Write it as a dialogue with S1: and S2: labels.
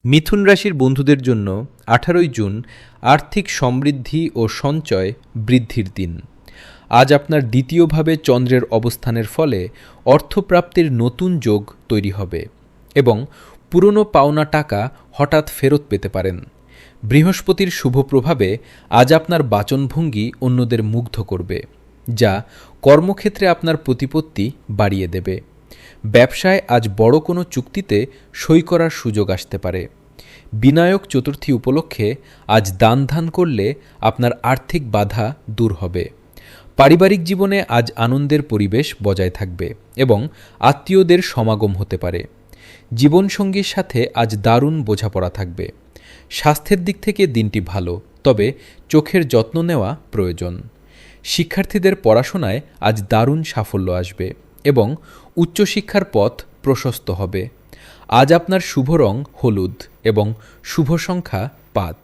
S1: মিথুন রাশির বন্ধুদের জন্য 18ই জুন আর্থিক সমৃদ্ধি ও সঞ্চয় বৃদ্ধির দিন। আজ আপনার দ্বিতীয়ভাবে চন্দ্রের অবস্থানের ফলে অর্থপ্রাপ্তির নতুন যোগ তৈরি হবে এবং পুরনো পাওনা টাকা হঠাৎ ফেরত পেতে পারেন। বৃহস্পতির শুভ প্রভাবে আজ আপনার বাচনভঙ্গি অন্যদের মুগ্ধ করবে, যা কর্মক্ষেত্রে আপনার প্রতিপত্তি বাড়িয়ে দেবে। ব্যবসায় আজ বড় কোনো চুক্তিতে সই করার সুযোগ আসতে পারে। বিনায়ক চতুর্থী উপলক্ষে আজ দান করলে আপনার আর্থিক বাধা দূর হবে। পারিবারিক জীবনে আজ আনন্দের পরিবেশ বজায় থাকবে এবং আত্মীয়দের সমাগম হতে পারে। জীবনসঙ্গীর সাথে আজ দারুণ বোঝাপড়া থাকবে। স্বাস্থ্যের দিক থেকে দিনটি ভালো, তবে চোখের যত্ন নেওয়া প্রয়োজন। শিক্ষার্থীদের পড়াশোনায় আজ দারুণ সাফল্য আসবে এবং উচ্চশিক্ষার পথ প্রশস্ত হবে। আজ আপনার শুভ রং হলুদ এবং শুভ সংখ্যা 5।